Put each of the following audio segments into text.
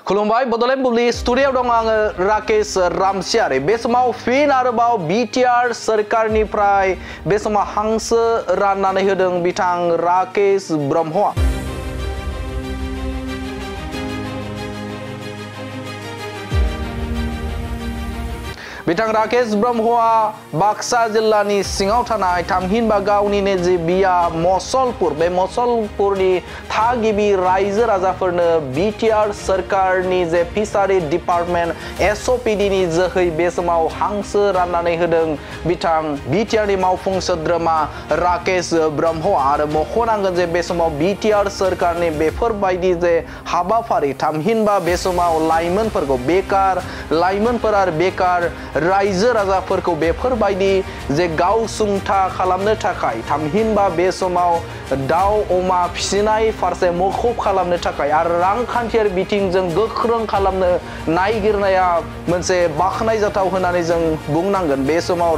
खुलुमबाय बड'लेण्ड बुब्लि स्टुडिय'आव दं आङो राकेश रामसियारि। बे समाव फिन आरोबाव बिटिआर सोरखारनिफ्राय बे समाव हांसो राननानै होदों बिथां राकेश ब्रह्मआ। बिथां राकेश ब्रह्मआ बाक्सा जिल्लानि सिङाव थानाय थामहिनबा गावनिनो जे बिया मसलपुर, बे मसलपुरनि थागिबि रायजो राजाफोरनो बिटिआर सोरखारनि जे फिसारि डिपार्टमेन्ट एसअपिडिनि जोहै बे समाव हांसो राननानै होदों बिथां बिटिआरनि मावफुं सोद्रोमा राकेश ब्रह्मआ। आरो मख'नांगोन जे बे समाव बिटिआर सोरखारनि बेफोरबायदि जे हाबाफारि थामहिनबा बे समाव लाइमोनफोरखौ लाइमोनफोर आरो बेकार रायजो राजाफोरखौ बेफोरबायदि जे गावसुंथा खालामनो थाखाय थामहिनबा बे समाव दाउ अमा फिसिनाय फारसे मुखुब खालामनो थाखाय आरो रांखान्थियारि बिथिंजों गोख्रों खालामनो नागिरनाया मोनसे बाख्नायजाथाव होननानै जों बुंनांगोन। बे समाव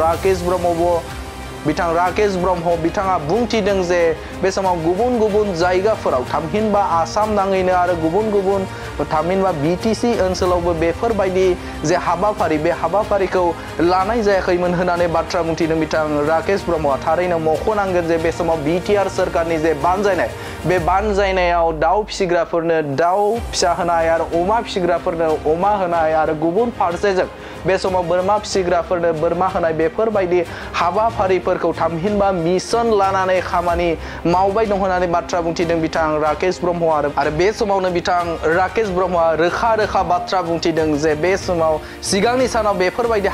बिथां राकेश ब्रह्म बिथाङा बुंथिदों जे बे समाव गुबुन गुबुन जायगाफोराव थामहिनबा आसाम नाङैनो आरो गुबुन गुबुन थामहिनबा बिटिसि ओनसोलावबो बेफोरबायदि जे हाबाफारि बे हाबाफारिखौ लानाय जायाखैमोन होननानै बाथ्रा बुंथिदों बिथां राकेश ब्रह्मआ। थारैनो मख'नांगोन जे बे समाव बिटिआर सोरखारनि जे बानजायनाय, बे बानजायनायाव दाउ फिसिग्राफोरनो दाउ फिसा होनाय आरो अमा फिसिग्राफोरनो अमा होनाय आरो गुबुन फारसेजों बे समाव बोरमा फिसिग्राफोरनो बोरमा होनाय बेफोरबायदि हाबाफारिफोरखौ थामहिनबा मिशन लानानै खामानि मावबाय दं होननानै बाथ्रा बुंथिदों बिथां राकेश ब्रह्म। आरो बे समावनो बिथां राकेश ब्रह्मआ रोखा बाथ्रा बुंथिदों जे बे समाव सिगांनि सानाव बेफोरबायदि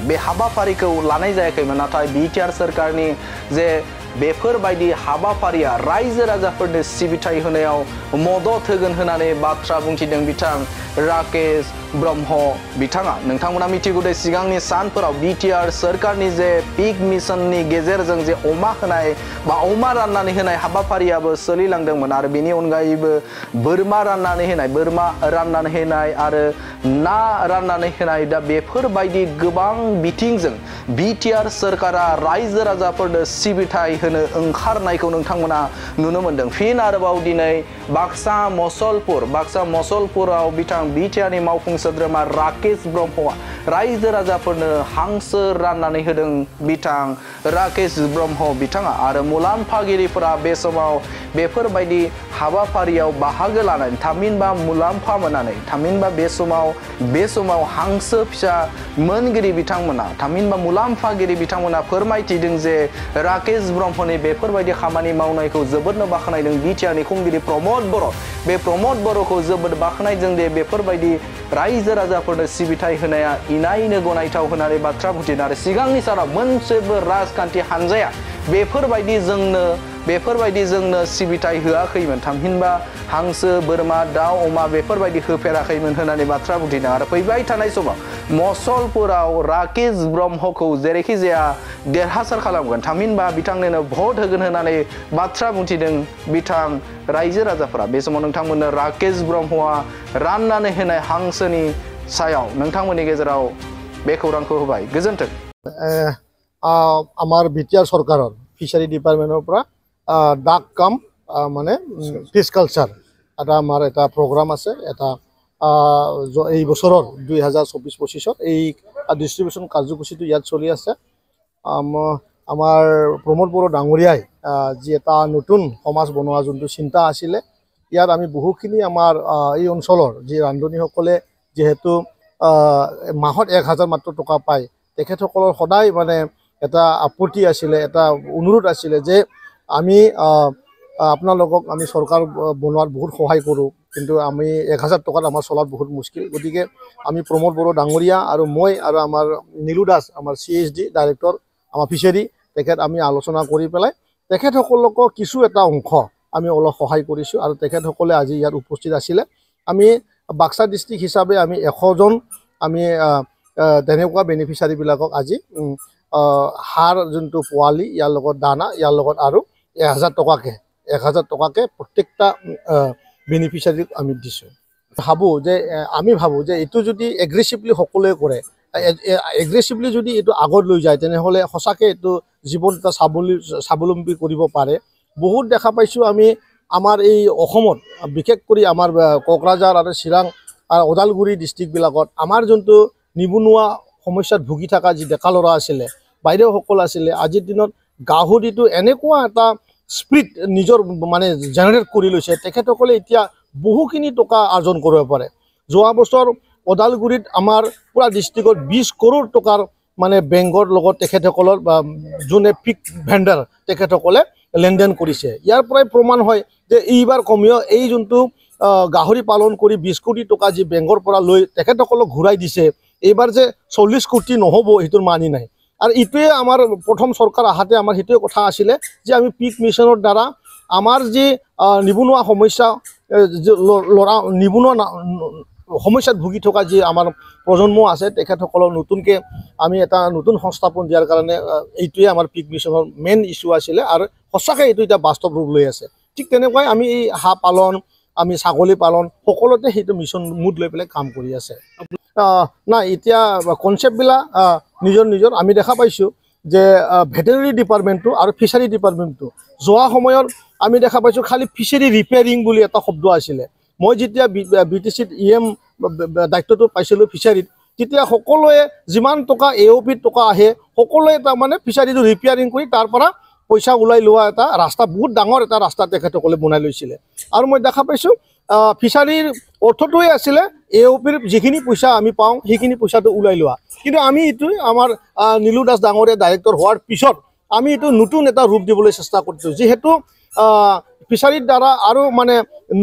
बे हाबाफारिखौ लानाय जायाखैमोन, नाथाय बिटिआर सोरखारनि जे बेफोरबायदि हाबाफारिया रायजो राजाफोरनो सिबिथाय होनायाव मदद होगोन होननानै बाथ्रा बुंथिदों बिथां राकेश ब्रह्म बिथाङा। नोंथांमोना मिथिगौ दे सिगांनि सानफोराव बिटिआर सोरखारनि जे पिग मिशननि गेजेरजों जे अमा होनाय बा अमा राननानै होनाय हाबाफारियाबो सोलिलांदोंमोन आरो बेनि अनगायैबो बोरमा राननानै होनाय आरो ना राननानै होनाय। दा बेफोरबायदि गोबां बिथिंजों बिटिआर सोरखारा रायजो राजाफोरनो सिबिथाय होनो ओंखारनायखौ नोंथांमोना नुनो मोनदों। फिन आरोबाव दिनै बाक्सा मसलपुराव बिथां बिटिआरनि मावफुं सोद्रोमा राकेश ब्रह्मआ रायजो राजाफोरनो हांसो राननानै होदों बिथां राकेश ब्रह्म बिथाङा। आरो मुलाम्फागिरिफोरा बे समाव बेफोरबायदि हाबाफारियाव बाहागो लानानै थामहिनबा मुलाम्फा मोननानै थामहिनबा बे समाव हांसो फिसा मोनगिरि बिथांमोना थामहिनबा मुलाम्फागिरि बिथांमोना फोरमायथिदों जे राकेश ब्रह्मनि बेफोरबायदि खामानि मावनायखौ जोबोदनो बाख्नायदों बिटिआरनि खुंगिरि प्रमद बर'। बे प्रमद बर'खौ जोबोद बाख्नायदों दे बेफोरबायदि रायजो राजाफोरनो सिबिथाय होनाया इनायनो गनायथाव होननानै बाथ्रा बुंथिदों। आरो सिगांनि सानाव मोनसेबो राजखान्थि हानजाया बेफोरबायदि जोंनो सिबिथाय होआखैमोन, थामहिनबा हांसो बोरमा दाउ अमा बेफोरबायदि होफेराखैमोन होननानै बाथ्रा बुंथिदों। आरो फैबाय थानाय समाव मसलपुराव राकेश ब्रह्मखौ जेरैखि जाया देरहासार खालामगोन थामहिनबा बिथांनो भट होगोन होननानै बाथ्रा बुंथिदों बिथां रायजो राजाफोरा। बे समाव नोंथांमोननो राकेश ब्रह्मआ राननानै होनाय हांसोनि सायाव नोंथांमोननि गेजेराव बे खौरांखौ होबाय। गोजोन्थों। আমাৰ বিটিআৰ চৰকাৰৰ ফিচাৰী ডিপাৰ্টমেণ্টৰ পৰা ডাক কাম মানে ফিছ কালচাৰ আমাৰ এটা প্ৰগ্ৰাম আছে। এই বছৰৰ 2024-25 এই ডিষ্ট্ৰিবিউশ্যন কাৰ্যসূচীটো ইয়াত চলি আছে। আমাৰ প্ৰমোদ বড়ো ডাঙৰীয়াই যি এটা নতুন সমাজ বনোৱা যোনটো চিন্তা আছিলে, ইয়াত আমি বহুখিনি আমাৰ এই অঞ্চলৰ যি ৰান্ধনীসকলে যিহেতু মাহত 1000 মাত্ৰ টকা পায়, তেখেতসকলৰ সদায় মানে এটা আপত্তি আছিলে, এটা অনুৰোধ আছিলে যে আমি আপোনালোকক আমি চৰকাৰ বনোৱাত বহুত সহায় কৰোঁ, কিন্তু আমি 1000 টকাত আমাৰ চলাত বহুত মুস্কিল। গতিকে আমি প্ৰমোদ বড়ো ডাঙৰীয়া আৰু মই আৰু আমাৰ নীলু দাস আমাৰ CHD ডাইৰেক্টৰ আমাৰ ফিচাৰী, তেখেত আমি আলোচনা কৰি পেলাই তেখেতসকলকো কিছু এটা অংশ আমি অলপ সহায় কৰিছোঁ। আৰু তেখেতসকলে আজি ইয়াত উপস্থিত আছিলে। আমি বাক্সা ডিষ্ট্ৰিক্ট হিচাপে আমি 100 জন আমি তেনেকুৱা বেনিফিচাৰীবিলাকক আজি হাঁহ যোনটো পোৱালি ইয়াৰ লগত দানা ইয়াৰ লগত আৰু 1000 টকাকে প্ৰত্যেকটা বেনিফিচাৰীক আমি দিছোঁ। আমি ভাবোঁ যে এইটো যদি এগ্ৰেছিভলি সকলোৱে কৰে, এগ্ৰেছিভলি যদি এইটো আগত লৈ যায়, তেনেহ'লে সঁচাকৈ এইটো জীৱন এটা স্বাৱলম্বী কৰিব পাৰে। বহুত দেখা পাইছোঁ আমি আমাৰ এই অসমত, বিশেষ কৰি আমাৰ কোকৰাঝাৰ আৰু চিৰাং ওদালগুৰি ডিষ্ট্ৰিক্টবিলাকত আমাৰ যোনটো নিবনুৱা সমস্যাত ভুগি থকা যি ডেকা ল'ৰা আছিলে বাইদেউসকল আছিলে আজিৰ দিনত গাহৰিটো এনেকুৱা এটা স্পিড নিজৰ মানে জেনেৰেট কৰি লৈছে তেখেতসকলে এতিয়া বহুখিনি টকা অৰ্জন কৰিব পাৰে যোৱা বছৰ ওদালগুৰিত আমাৰ পুৰা ডিষ্ট্ৰিক্টত 20 কৰোৰ টকাৰ মানে বেংকৰ লগত তেখেতসকলৰ যোনে পিক ভেণ্ডাৰ তেখেতসকলে লেনদেন কৰিছে ইয়াৰ পৰাই প্ৰমাণ হয় যে এইবাৰ কমিও এই যোনটো গাহৰি পালন কৰি 20 কোটি টকা যি বেংকৰ পৰা লৈ তেখেতসকলক ঘূৰাই দিছে এইবাৰ যে 40 কোটি নহ'ব এইটোৰ মানি নাই আৰু ইটোৱে আমাৰ প্ৰথম চৰকাৰ আহাতে আমাৰ সেইটোৱে কথা আছিলে যে আমি পিক মিছনৰ দ্বাৰা আমাৰ যি নিবনুৱা সমস্যা ল'ৰা নিবনুৱা সমস্যাত ভুগি থকা যি আমাৰ প্ৰজন্ম আছে তেখেতসকলৰ নতুনকৈ আমি এটা নতুন সংস্থাপন দিয়াৰ কাৰণে এইটোৱে আমাৰ পিক মিছনৰ মেইন ইছ্যু আছিলে আৰু সঁচাকৈ এইটো এতিয়া বাস্তৱ ৰূপ লৈ আছে ঠিক তেনেকুৱাই আমি এই হাঁহ পালন আমি ছাগলী পালন সকলোতে সেইটো মিছন মুড লৈ পেলাই কাম কৰি আছে নাই এতিয়া কনচেপ্টবিলাক নিজৰ আমি দেখা পাইছোঁ যে ভেটেৰিনেৰী ডিপাৰ্টমেণ্টটো আৰু ফিচাৰী ডিপাৰ্টমেণ্টটো যোৱা সময়ত আমি দেখা পাইছোঁ খালি ফিচাৰী ৰিপেয়াৰিং বুলি এটা শব্দ আছিলে মই যেতিয়া BTCত EM দায়িত্বটো পাইছিলোঁ ফিচাৰীত তেতিয়া সকলোৱে যিমান টকা AOPত টকা আহে সকলোৱে তাৰমানে ফিচাৰীটো ৰিপেয়াৰিং কৰি তাৰ পৰা পইচা ওলাই লোৱা এটা ৰাস্তা বহুত ডাঙৰ এটা ৰাস্তা তেখেতসকলে বনাই লৈছিলে আৰু মই দেখা পাইছোঁ ফিচাৰীৰ অৰ্থটোৱে আছিলে AOPৰ যিখিনি পইচা আমি পাওঁ সেইখিনি পইচাটো ওলাই লোৱা কিন্তু আমি এইটো আমাৰ নীলু দাস ডাঙৰীয়া ডাইৰেক্টৰ হোৱাৰ পিছত আমি এইটো নতুন এটা ৰূপ দিবলৈ চেষ্টা কৰিছোঁ যিহেতু ফিচাৰীৰ দ্বাৰা আৰু মানে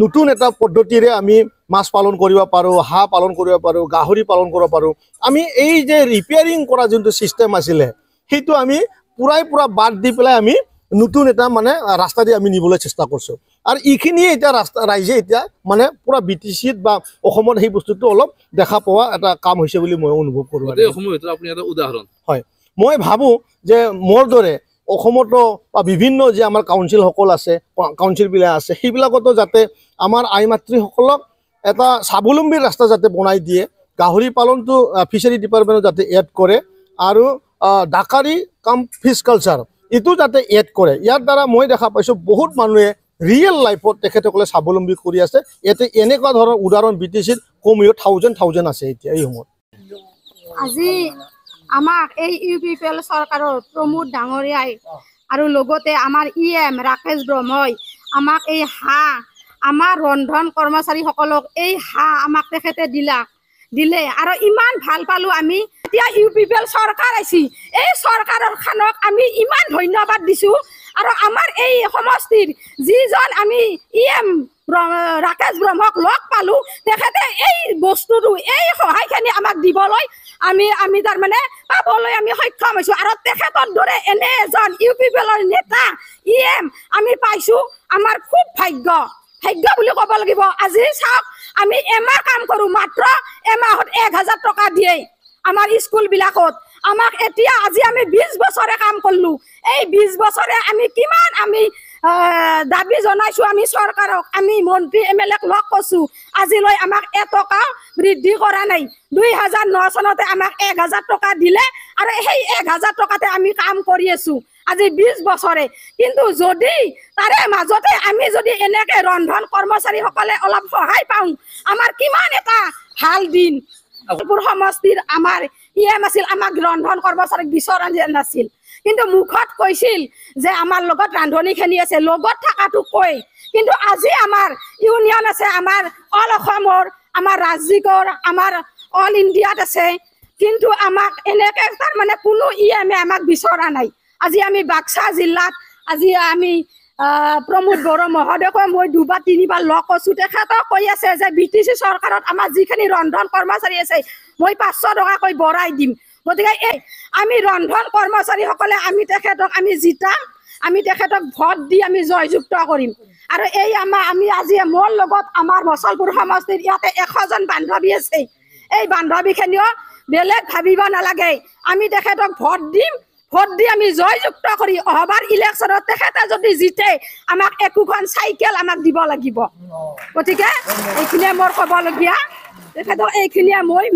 নতুন এটা পদ্ধতিৰে আমি মাছ পালন কৰিব পাৰোঁ হাঁহ পালন কৰিব পাৰোঁ গাহৰি পালন কৰিব পাৰোঁ আমি এই যে ৰিপেয়াৰিং কৰা যোনটো ছিষ্টেম আছিলে সেইটো আমি পুৰা বাদ দি পেলাই আমি নতুন এটা মানে ৰাস্তা দি আমি নিবলৈ চেষ্টা কৰিছোঁ আৰু এইখিনিয়ে এতিয়া ৰাইজে এতিয়া মানে পুৰা BTCত বা অসমত সেই বস্তুটো অলপ দেখা পোৱা এটা কাম হৈছে বুলি মই অনুভৱ কৰোঁ আপুনি এটা উদাহৰণ হয় মই ভাবোঁ যে মোৰ দৰে অসমতো বা বিভিন্ন যে আমাৰ কাউন্সিলসকল আছে কাউন্সিলবিলাক আছে সেইবিলাকতো যাতে আমাৰ আই মাতৃসকলক এটা স্বাৱলম্বী ৰাস্তা যাতে বনাই দিয়ে গাহৰি পালনটো ফিচাৰী ডিপাৰ্টমেণ্টত যাতে এড কৰে আৰু ডাকাৰী কাম ফিছ কালচাৰ এইটো যাতে এড কৰে ইয়াৰ দ্বাৰা মই দেখা পাইছোঁ বহুত মানুহে ৰিয়েল লাইফত তেখেতসকলে স্বাৱলম্বী কৰি আছে ইয়াতে এনেকুৱা ধৰণৰ উদাহৰণ BTCত কমেও থাউজেণ্ড আছে এতিয়া এই সময়ত আজি আমাক এই UPPL চৰকাৰৰ প্ৰমোদ ডাঙৰীয়াই আৰু লগতে আমাৰ EM ৰাকেশ ব্ৰহ্মই আমাক এই হাঁহ আমাৰ ৰন্ধন কৰ্মচাৰীসকলক এই হাঁহ আমাক তেখেতে দিলে আৰু ইমান ভাল পালোঁ আমি এতিয়া UPPL চৰকাৰ আহিছে এই চৰকাৰৰ খানক আমি ইমান ধন্যবাদ দিছোঁ আৰু আমাৰ এই সমষ্টিৰ যিজন আমি EM ৰাকেশ ব্ৰহ্মক লগ পালোঁ তেখেতে এই বস্তুটো এই সহায়খিনি আমাক দিবলৈ আমি তাৰমানে পাবলৈ আমি সক্ষম হৈছোঁ আৰু তেখেতৰ দৰে এনে এজন UPPLৰ নেতা EM আমি পাইছোঁ আমাৰ খুব ভাগ্য বুলি ক'ব লাগিব আজি চাওক আমি এমাহ কাম কৰোঁ মাত্ৰ এমাহত 1000 টকা দিয়ে আমাৰ স্কুলবিলাকত আমাক এতিয়া আজি আমি 20 বছৰে কাম কৰিলোঁ এই 20 বছৰে আমি কিমান আমি দাবী জনাইছোঁ আমি চৰকাৰক আমি মন্ত্ৰী MLAক লগ কৈছোঁ আজিলৈ আমাক এটকা বৃদ্ধি কৰা নাই 2009 চনতে আমাক 1000 টকা দিলে আৰু সেই 1000 টকাতে আমি কাম কৰি আছোঁ আজি 20 বছৰে কিন্তু যদি তাৰে মাজতে আমি যদি এনেকৈ ৰন্ধন কৰ্মচাৰীসকলে অলপ সহায় পাওঁ আমাৰ কিমান এটা ভাল দিন সমষ্টিৰ আমাৰ EM আছিল আমাক ৰন্ধন কৰ্মচাৰীক বিচৰা নাছিল কিন্তু মুখত কৈছিল যে আমাৰ লগত ৰান্ধনীখিনি আছে লগত থকাটো কয় কিন্তু আজি আমাৰ ইউনিয়ন আছে আমাৰ অল অসমৰ আমাৰ ৰাজ্যিকৰ আমাৰ অল ইণ্ডিয়াত আছে কিন্তু আমাক এনেকৈ তাৰমানে কোনো EM আমাক বিচৰা নাই আজি আমি বাক্সা জিলাত আজি আমি প্ৰমোদ বড়ো মহোদয়ক মই 2 বা 3 বাৰ লগ কৈছোঁ তেখেতক কৈ আছে যে BTC চৰকাৰত আমাৰ যিখিনি ৰন্ধন কৰ্মচাৰী আছে মই 500 টকাকৈ বঢ়াই দিম গতিকে এই আমি ৰন্ধন কৰ্মচাৰীসকলে আমি তেখেতক আমি জিতাম আমি তেখেতক ভোট দি আমি জয়যুক্ত কৰিম আৰু এই আমি আজি মোৰ লগত আমাৰ মছলপুৰ সমষ্টিৰ ইয়াতে 100 জন বান্ধৱী আছে এই বান্ধৱীখিনিও বেলেগ ভাবিব নালাগে আমি তেখেতক ভোট দি আমি জয়যুক্ত কৰি অহবাৰ ইলেকশ্যনত তেখেতে যদি জিতে আমাক একোখন চাইকেল আমাক দিব লাগিব গতিকে এইখিনিয়ে মোৰ ক'বলগীয়া তেখেতক এইখিনিয়ে মই